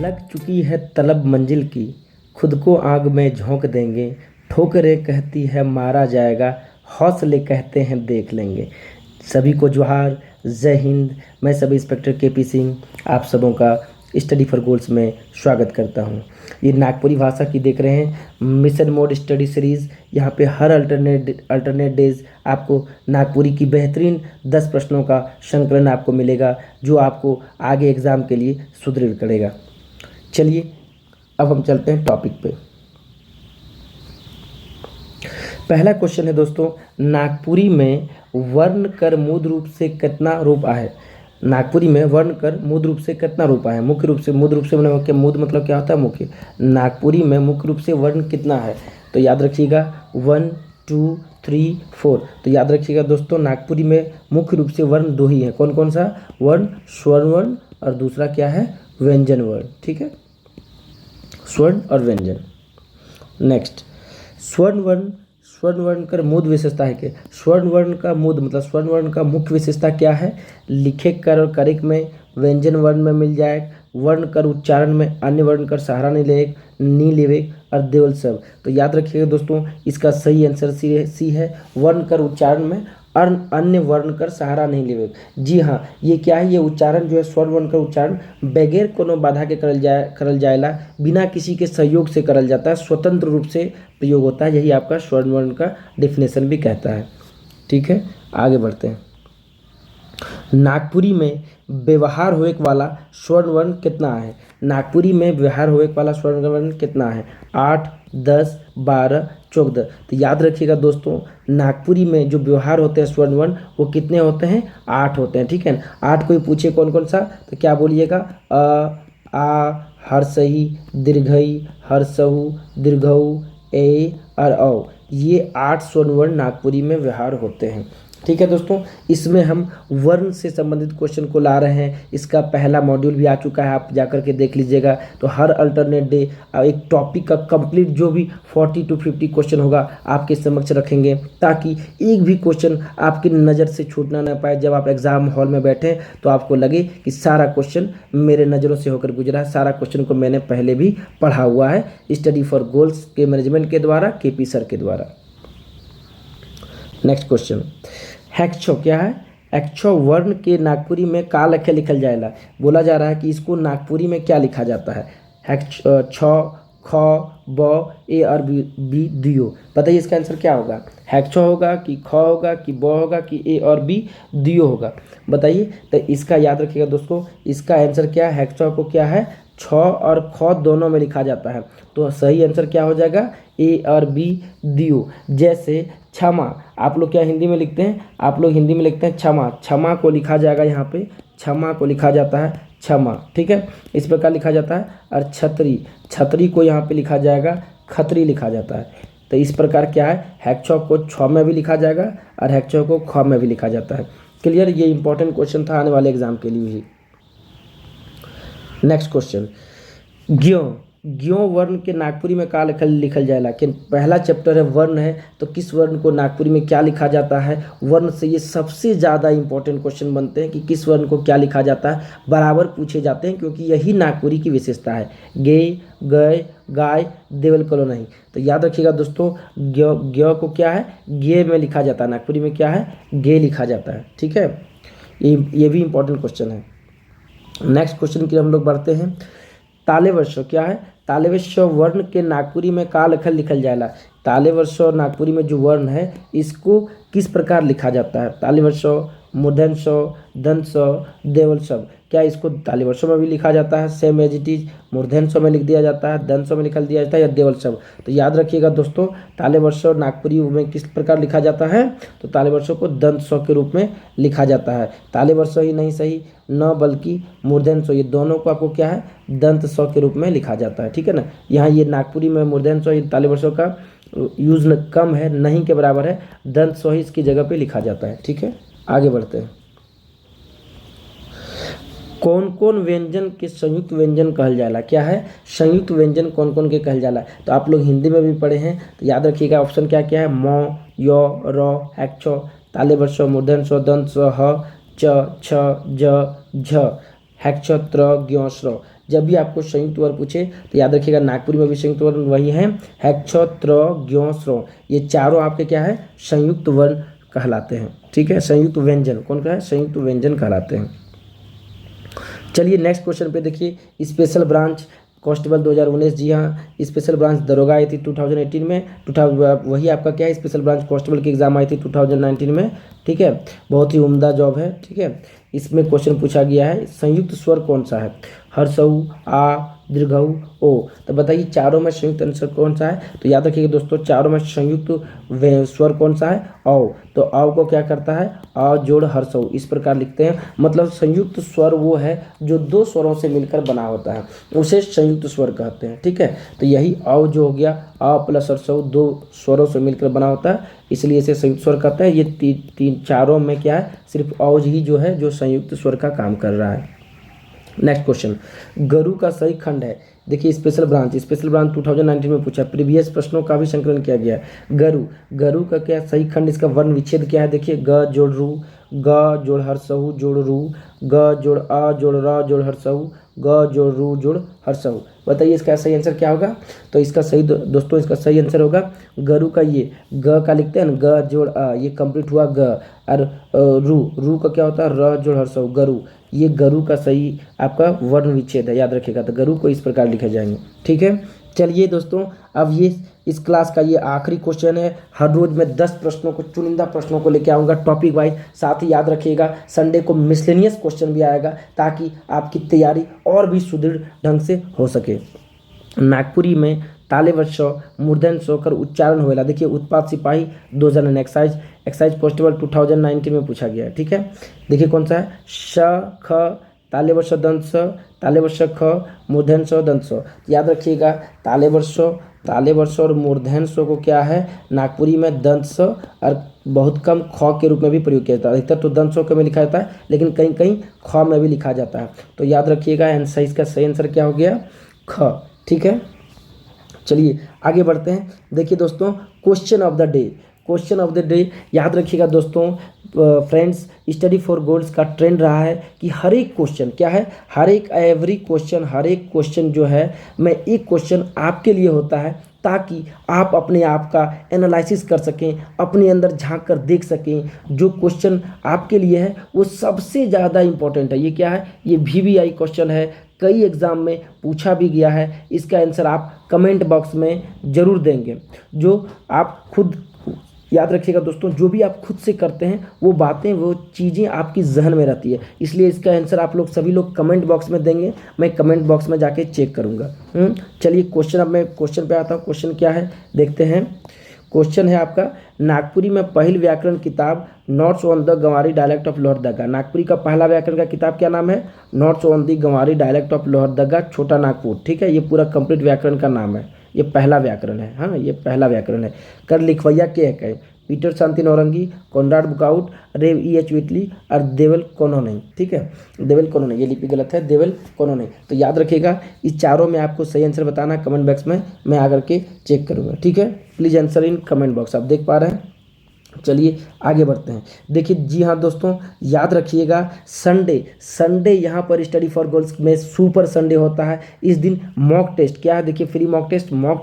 लग चुकी है तलब मंजिल की, खुद को आग में झोंक देंगे। ठोकरें कहती है मारा जाएगा, हौसले कहते हैं देख लेंगे। सभी को जोहार, जय हिंद। मैं सब इंस्पेक्टर केपी सिंह आप सबों का स्टडी फॉर गोल्स में स्वागत करता हूं। ये नागपुरी भाषा की देख रहे हैं मिशन मोड स्टडी सीरीज़। यहाँ पे हर अल्टरनेट डेज आपको नागपुरी की बेहतरीन 10 प्रश्नों का संकलन आपको मिलेगा, जो आपको आगे एग्ज़ाम के लिए सुदृढ़ करेगा। चलिए अब हम चलते हैं टॉपिक पे। पहला क्वेश्चन है दोस्तों, नागपुरी में वर्ण कर मूल रूप से कितना रूप है? नागपुरी में वर्ण कर मूल रूप से कितना रूप है? मुख्य रूप से, मूल रूप से मतलब क्या होता है? मुख्य। नागपुरी में मुख्य रूप से वर्ण कितना है? तो याद रखिएगा 1 2 3 4। तो याद रखिएगा दोस्तों, नागपुरी में मुख्य रूप से वर्ण 2 ही हैं। कौन कौन सा वर्ण? स्वर्ण वर्ण और दूसरा क्या है? व्यंजन वर्ण। ठीक है, स्वर्ण और व्यंजन। नेक्स्ट, स्वर्ण वर्ण का मूल विशेषता है कि स्वर्ण वर्ण का मूल मतलब स्वर्ण वर्ण का मुख्य विशेषता क्या है? लिखे कर और करिक में व्यंजन वर्ण में मिल जाए, वर्ण कर उच्चारण में अन्य वर्ण कर सहारा नहीं ले, नी लेवे और देवल सब। तो याद रखिएगा दोस्तों, इसका सही आंसर सी है, वर्ण कर उच्चारण में अन्य वर्ण कर सहारा नहीं लेवे। जी हाँ, ये क्या है? ये उच्चारण जो है स्वर्ण वर्ण का उच्चारण बगैर कोनो बाधा के करल जाएला, बिना किसी के सहयोग से करल जाता है, स्वतंत्र रूप से प्रयोग होता है। यही आपका स्वर्ण वर्ण का डेफिनेशन भी कहता है। ठीक है, आगे बढ़ते हैं। नागपुरी में व्यवहार होए वाला स्वर्ण वर्ण कितना है? नागपुरी में व्यवहार होए वाला स्वर्ण वर्ण कितना है? 8 10 12 14। तो याद रखिएगा दोस्तों, नागपुरी में जो व्यवहार होते हैं स्वर्ण वर्ण वो कितने होते हैं? 8 होते हैं। ठीक है, 8 कोई पूछे कौन कौन सा, तो क्या बोलिएगा? आ, हर्षई, दीर्घई, हर्षऊ, दीर्घऊ, ए और औ। ये 8 स्वर्ण वर्ण नागपुरी में व्यवहार होते हैं। ठीक है दोस्तों, इसमें हम वर्ण से संबंधित क्वेश्चन को ला रहे हैं। इसका पहला मॉड्यूल भी आ चुका है, आप जाकर के देख लीजिएगा। तो हर अल्टरनेट डे एक टॉपिक का कंप्लीट जो भी 40 to 50 क्वेश्चन होगा आपके समक्ष रखेंगे, ताकि एक भी क्वेश्चन आपकी नज़र से छूटना ना पाए। जब आप एग्जाम हॉल में बैठें तो आपको लगे कि सारा क्वेश्चन मेरे नज़रों से होकर गुजरा है, सारा क्वेश्चन को मैंने पहले भी पढ़ा हुआ है स्टडी फॉर गोल्स के मैनेजमेंट के द्वारा, केपी सर के द्वारा। नेक्स्ट क्वेश्चन, हैक्छो क्या है? हैक्छो वर्ण के नागपुरी में का लखे लिखल जाएला। बोला जा रहा है कि इसको नागपुरी में क्या लिखा जाता है? छ, ख, ब, ए और बी दियो। बताइए इसका आंसर क्या होगा? हैक्छो होगा कि ख होगा कि ब होगा कि ए और बी दियो होगा? बताइए। तो इसका याद रखिएगा दोस्तों, इसका आंसर क्या है? हैक्छो को क्या है? छ और ख दोनों में लिखा जाता है। तो सही आंसर क्या हो जाएगा? ए और बी दियो। जैसे क्षमा, आप लोग क्या हिंदी में लिखते हैं? आप लोग हिंदी में लिखते हैं क्षमा। क्षमा को लिखा जाएगा यहाँ पे, क्षमा को लिखा जाता है क्षमा। ठीक है, इस प्रकार लिखा जाता है। और छतरी, छतरी को यहाँ पे लिखा जाएगा खतरी लिखा जाता है। तो इस प्रकार क्या है? हैक्छो को छ में भी लिखा जाएगा और हैक्छो को ख में भी लिखा जाता है। क्लियर? ये इंपॉर्टेंट क्वेश्चन था आने वाले एग्जाम के लिए ही। नेक्स्ट क्वेश्चन, ज्यों ज्यों वर्ण के नागपुरी में का लिखल जाएला। कि पहला चैप्टर है वर्ण है, तो किस वर्ण को नागपुरी में क्या लिखा जाता है? वर्ण से ये सबसे ज़्यादा इंपॉर्टेंट क्वेश्चन बनते हैं कि किस वर्ण को क्या लिखा जाता है, बराबर पूछे जाते हैं, क्योंकि यही नागपुरी की विशेषता है। गे, गय, गाय, देवल कलो नहीं। तो याद रखिएगा दोस्तों, ज्ञ को क्या है? गे में लिखा जाता है, नागपुरी में क्या है? गे लिखा जाता है। ठीक है, ये भी इंपॉर्टेंट क्वेश्चन है। नेक्स्ट क्वेश्चन की हम लोग बढ़ते हैं। तालेवर्षो क्या है? तालेवर्षो वर्ण के नागपुरी में का लिखल जाएला। तालेवर्षो नागपुरी में जो वर्ण है इसको किस प्रकार लिखा जाता है? तालेवर्षो, मूर्धन्यसो, दंतसो, देवलसो। क्या इसको तालेवर्षो में भी लिखा जाता है? सेम एज इट इज, मूर्धन्यसो में लिख दिया जाता है, दंतसो में लिख दिया जाता है, या देवलसो? तो याद रखिएगा दोस्तों, तालेवर्षो नागपुरी में किस प्रकार लिखा जाता है? तो तालेवर्षो को दंतसो के रूप में लिखा जाता है। तालेवर्षो ही नहीं सही, न बल्कि मूर्धन्यसो, ये दोनों को आपको क्या है? दंत सौ के रूप में लिखा जाता है। ठीक है ना, यहाँ ये नागपुरी में मूर्धन्यसो तालेवर्षो का यूज कम है, नहीं के बराबर है, दंत सौ ही इसकी जगह पे लिखा जाता है। ठीक है, आगे बढ़ते हैं। कौन कौन व्यंजन के संयुक्त व्यंजन कहल जाला? क्या है? संयुक्त व्यंजन कौन कौन के कहल जाला? तो आप लोग हिंदी में भी पढ़े हैं, तो याद रखिएगा ऑप्शन क्या क्या है? म, य, र, हैक्छो, तालेवर्षो, मूर्धन्यसो, दंतसो, ह, च, छ, ज, झ, हैक्छो, त्र, ज्ञ, श्र। जब भी आपको संयुक्त वर्ण पूछे तो याद रखिएगा नागपुरी में भी संयुक्त वर्ण वही है, हैक, छ, त्र, ज्ञ, स्र, ये चारों आपके क्या है, संयुक्त वर्ण कहलाते हैं। ठीक है, संयुक्त व्यंजन कौन का है, संयुक्त व्यंजन कहलाते हैं। चलिए नेक्स्ट क्वेश्चन पे देखिए, स्पेशल ब्रांच कांस्टेबल 2019, जी हाँ स्पेशल ब्रांच दरोगा आई थी 2018 में, वही आपका क्या है, स्पेशल ब्रांच कांस्टेबल की एग्जाम आई थी 2019 में। ठीक है, बहुत ही उम्दा जॉब है। ठीक है, इसमें क्वेश्चन पूछा गया है संयुक्त स्वर कौन सा है, हर्षऊ, आ, दीर्घऊ, ओ। तो बताइए चारों में संयुक्त आंसर कौन सा है। तो याद रखिएगा दोस्तों, चारों में संयुक्त स्वर कौन सा है, औ। तो औ को क्या करता है, अ जोड़ हर्षऊ, इस प्रकार लिखते हैं। मतलब संयुक्त स्वर वो है जो दो स्वरों से मिलकर बना होता है, उसे संयुक्त स्वर कहते हैं। ठीक है, तो यही औ जो हो गया, अ प्लस हर्षऊ दो स्वरों से मिलकर बना होता है, इसलिए इसे संयुक्त स्वर कहते हैं। ये तीन चारों में क्या है, सिर्फ औ ही जो है जो संयुक्त स्वर का काम कर रहा है। नेक्स्ट क्वेश्चन, गरु का सही खंड है। देखिए स्पेशल ब्रांच 2019 में पूछा, प्रीवियस प्रश्नों का भी संकलन किया गया है। गरु का क्या सही खंड, इसका वर्ण विच्छेद क्या है। देखिए ग जोड़ रू, ग जोड़ हर्षऊ जोड़ रू, ग जोड़ अ जोड़ र जोड़ हर्षऊ, ग जोड़ रू जोड़ हर्षऊ। बताइए इसका सही आंसर क्या होगा। तो इसका सही दोस्तों, इसका सही आंसर होगा गरु का ये ग का लिखते हैं ना, ग जोड़ अ, ये कंप्लीट हुआ ग, और रू का क्या होता है, र जोड़ हर्षऊ गरु, ये गरु का सही आपका वर्ण विच्छेद है, याद रखिएगा। तो गरु को इस प्रकार लिखे जाएंगे। ठीक है, चलिए दोस्तों, अब ये इस क्लास का ये आखिरी क्वेश्चन है। हर रोज मैं 10 प्रश्नों को, चुनिंदा प्रश्नों को लेके आऊँगा टॉपिक वाइज। साथ ही याद रखिएगा संडे को मिसलेनियस क्वेश्चन भी आएगा, ताकि आपकी तैयारी और भी सुदृढ़ ढंग से हो सके। नागपुरी में तालेवर स मूर्धन स कर उच्चारण होएला। देखिए उत्पाद सिपाही 2000 एक्साइज कांस्टेबल 2019 में पूछा गया है। ठीक है, देखिए कौन सा है, श ख तालेवर स दंत स, तालेवर स ख मूर्धन स दंत स। याद रखिएगा तालेवर स और मूर्धन स को क्या है, नागपुरी में दंत स और बहुत कम ख के रूप में भी प्रयोग किया जाता है। अधिकतर तो दंत स के में लिखा जाता है, लेकिन कहीं कहीं ख में भी लिखा जाता है। तो याद रखिएगा इसका सही आंसर क्या हो गया, ख। ठीक है, चलिए आगे बढ़ते हैं। देखिए दोस्तों, क्वेश्चन ऑफ द डे याद रखिएगा दोस्तों। फ्रेंड्स, स्टडी फॉर गोल्स का ट्रेंड रहा है कि हर एक क्वेश्चन क्या है, हर एक क्वेश्चन जो है, मैं एक क्वेश्चन आपके लिए होता है, ताकि आप अपने आप का एनालिसिस कर सकें, अपने अंदर झांक कर देख सकें। जो क्वेश्चन आपके लिए है वो सबसे ज़्यादा इम्पोर्टेंट है। ये क्या है, ये VVI क्वेश्चन है, कई एग्ज़ाम में पूछा भी गया है। इसका आंसर आप कमेंट बॉक्स में ज़रूर देंगे। जो आप खुद याद रखिएगा दोस्तों, जो भी आप खुद से करते हैं वो बातें, वो चीज़ें आपकी जहन में रहती है, इसलिए इसका आंसर आप लोग सभी लोग कमेंट बॉक्स में देंगे, मैं कमेंट बॉक्स में जाके चेक करूँगा। चलिए क्वेश्चन, अब मैं क्वेश्चन पे आता हूँ। क्वेश्चन क्या है देखते हैं। क्वेश्चन है आपका, नागपुरी में पहल व्याकरण किताब notes on the Ganwari dialect of Lohardaga. Nagpuri का पहला व्याकरण का किताब क्या नाम है, notes on the Ganwari dialect of Lohardaga, Chota Nagpur. ठीक है, ये पूरा कंप्लीट व्याकरण का नाम है, ये पहला व्याकरण है। हाँ, ये पहला व्याकरण है। कर लिखवैया के है, पीटर शांति नौरंगी, कॉनराड बुकाउट, रेव EH विटली और देवल कोनोने। ठीक है, देवल कोनोने, ये लिपि गलत है, देवल कोनोने। तो याद रखिएगा, इस चारों में आपको सही आंसर बताना है। कमेंट बॉक्स में मैं आकर के चेक करूँगा। ठीक है, please answer in comment box. आप देख पा रहे हैं। चलिए आगे बढ़ते हैं। देखिए जी हाँ दोस्तों, याद रखिएगा संडे यहाँ पर स्टडी फॉर गर्ल्स में सुपर संडे होता है। इस दिन मॉक टेस्ट क्या है, देखिए फ्री मॉक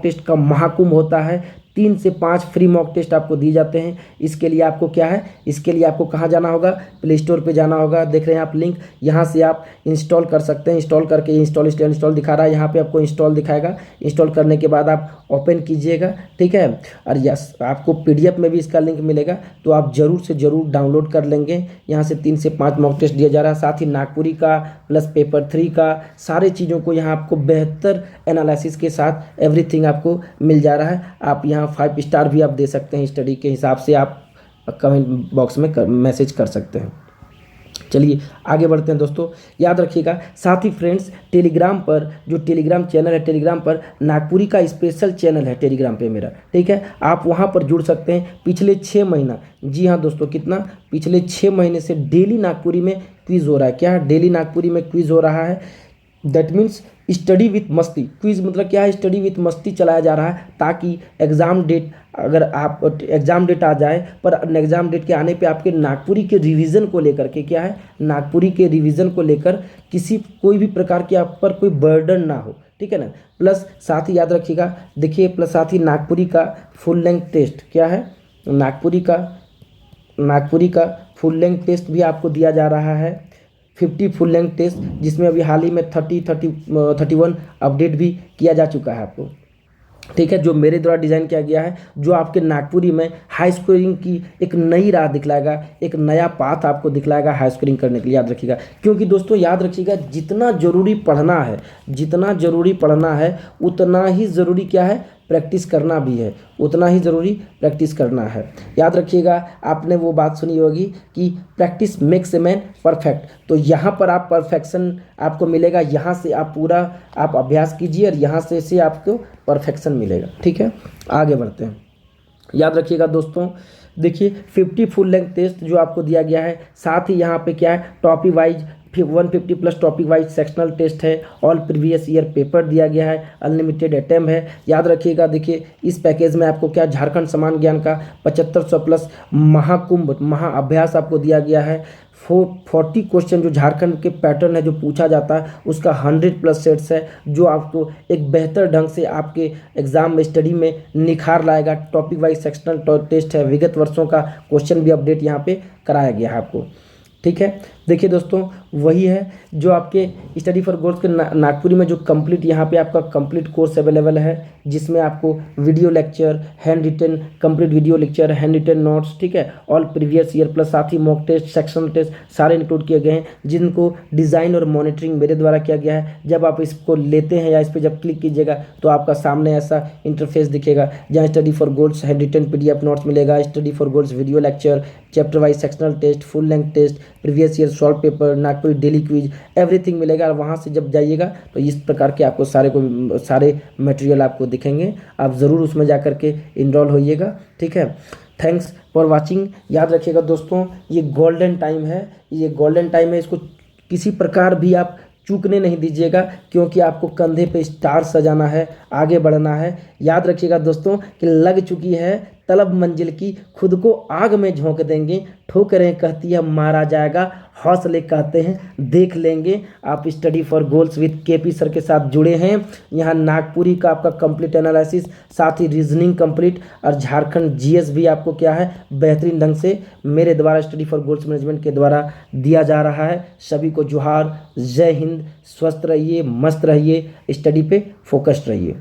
टेस्ट का महाकुंभ होता है। 3 से 5 फ्री मॉक टेस्ट आपको दिए जाते हैं। इसके लिए आपको क्या है, इसके लिए आपको कहाँ जाना होगा, प्ले स्टोर पे जाना होगा। देख रहे हैं आप लिंक, यहाँ से आप इंस्टॉल कर सकते हैं। इंस्टॉल करके इंस्टॉल दिखा रहा है, यहाँ पे आपको इंस्टॉल दिखाएगा। इंस्टॉल करने के बाद आप ओपन कीजिएगा। ठीक है, और यस, आपको PDF में भी इसका लिंक मिलेगा, तो आप ज़रूर से ज़रूर डाउनलोड कर लेंगे। यहाँ से 3 से 5 मॉक टेस्ट दिया जा रहा है, साथ ही नागपुरी का प्लस पेपर 3 का सारे चीज़ों को यहाँ आपको बेहतर एनालिसिस के साथ एवरीथिंग आपको मिल जा रहा है। आप यहाँ 5 स्टार भी आप दे सकते हैं, स्टडी के हिसाब से आप कमेंट बॉक्स में मैसेज कर सकते हैं। चलिए आगे बढ़ते हैं दोस्तों, याद रखिएगा। साथ ही फ्रेंड्स, टेलीग्राम पर जो टेलीग्राम चैनल है, टेलीग्राम पर नागपुरी का स्पेशल चैनल है टेलीग्राम पे मेरा। ठीक है, आप वहाँ पर जुड़ सकते हैं। पिछले 6 महीना, जी हाँ दोस्तों, कितना, पिछले 6 महीने से डेली नागपुरी में क्विज़ हो रहा है। क्या डेली नागपुरी में क्विज़ हो रहा है। दैट मीन्स स्टडी विथ मस्ती। क्विज मतलब क्या है, स्टडी विथ मस्ती चलाया जा रहा है, ताकि एग्ज़ाम डेट, अगर आप एग्ज़ाम डेट आ जाए पर एग्ज़ाम डेट के आने पे आपके नागपुरी के रिवीजन को लेकर के क्या है, नागपुरी के रिवीजन को लेकर कोई भी प्रकार की आप पर कोई बर्डन ना हो, ठीक है ना। प्लस साथ ही याद रखिएगा, देखिए प्लस साथ ही नागपुरी का फुल लेंथ टेस्ट क्या है, नागपुरी का फुल लेंथ टेस्ट भी आपको दिया जा रहा है, 50 फुल लेंथ टेस्ट, जिसमें अभी हाल ही में 31 अपडेट भी किया जा चुका है आपको, ठीक है, जो मेरे द्वारा डिज़ाइन किया गया है, जो आपके नागपुरी में हाई स्कोरिंग की एक नई राह दिखलाएगा, एक नया पाथ आपको दिखलाएगा हाई स्कोरिंग करने के लिए। याद रखिएगा, क्योंकि दोस्तों याद रखिएगा, जितना ज़रूरी पढ़ना है उतना ही ज़रूरी क्या है, प्रैक्टिस करना भी है, उतना ही ज़रूरी प्रैक्टिस करना है। याद रखिएगा, आपने वो बात सुनी होगी कि practice makes a man perfect, तो यहाँ पर आप परफेक्शन आपको मिलेगा, यहाँ से आप पूरा आप अभ्यास कीजिए और यहाँ से आपको परफेक्शन मिलेगा, ठीक है। आगे बढ़ते हैं। याद रखिएगा दोस्तों, देखिए 50 फुल लेंथ टेस्ट जो आपको दिया गया है, साथ ही यहाँ पे क्या है, topic wise 150 plus topic wise sectional test है, ऑल प्रीवियस ईयर पेपर दिया गया है, अनलिमिटेड अटेम्प्ट है। याद रखिएगा, देखिए इस पैकेज में आपको क्या, झारखंड समान ज्ञान का 7500 प्लस महाकुंभ महाअभ्यास आपको दिया गया है, 40 क्वेश्चन जो झारखंड के पैटर्न है जो पूछा जाता है उसका 100 प्लस सेट्स है, जो आपको एक बेहतर ढंग से आपके एग्जाम में स्टडी में निखार लाएगा। टॉपिक वाइज सेक्शनल टेस्ट है, विगत वर्षों का क्वेश्चन भी अपडेट यहाँ पे कराया गया है आपको, ठीक है। देखिए दोस्तों, वही है जो आपके स्टडी फॉर गोल्स के नागपुरी में जो कंप्लीट यहाँ पे आपका कंप्लीट कोर्स अवेलेबल है, जिसमें आपको video lecture, hand written complete video lecture, hand written notes, ठीक है, ऑल प्रीवियस ईयर प्लस साथ ही मॉक टेस्ट, सेक्शनल टेस्ट सारे इंक्लूड किए गए हैं, जिनको डिज़ाइन और मॉनिटरिंग मेरे द्वारा किया गया है। जब आप इसको लेते हैं या इस पर जब क्लिक कीजिएगा तो आपका सामने ऐसा इंटरफेस दिखेगा, जहाँ study for goals hand written PDF notes मिलेगा, study for goals video lecture, chapter wise sectional test, full length test, previous year solve paper, Nagpuri daily quiz, everything मिलेगा। और वहाँ से जब जाइएगा तो इस प्रकार के आपको सारे मटेरियल आपको दिखेंगे, आप ज़रूर उसमें जा कर के इनरोल होइएगा, ठीक है। Thanks for watching. याद रखिएगा दोस्तों, ये गोल्डन टाइम है, इसको किसी प्रकार भी आप चूकने नहीं दीजिएगा, क्योंकि आपको कंधे पे स्टार सजाना है, आगे बढ़ना है। याद रखिएगा दोस्तों कि लग चुकी है तलब मंजिल की, खुद को आग में झोंक देंगे, ठोकरें कहती है मारा जाएगा, हौसले कहते हैं देख लेंगे। आप study for goals with KP sir के साथ जुड़े हैं। यहाँ नागपुरी का आपका कंप्लीट एनालिसिस, साथ ही रीजनिंग कंप्लीट और झारखंड GS भी आपको क्या है, बेहतरीन ढंग से मेरे द्वारा स्टडी फॉर गोल्स मैनेजमेंट के द्वारा दिया जा रहा है। सभी को जोहार, जय हिंद, स्वस्थ रहिए, मस्त रहिए, स्टडी पे फोकस्ड रहिए।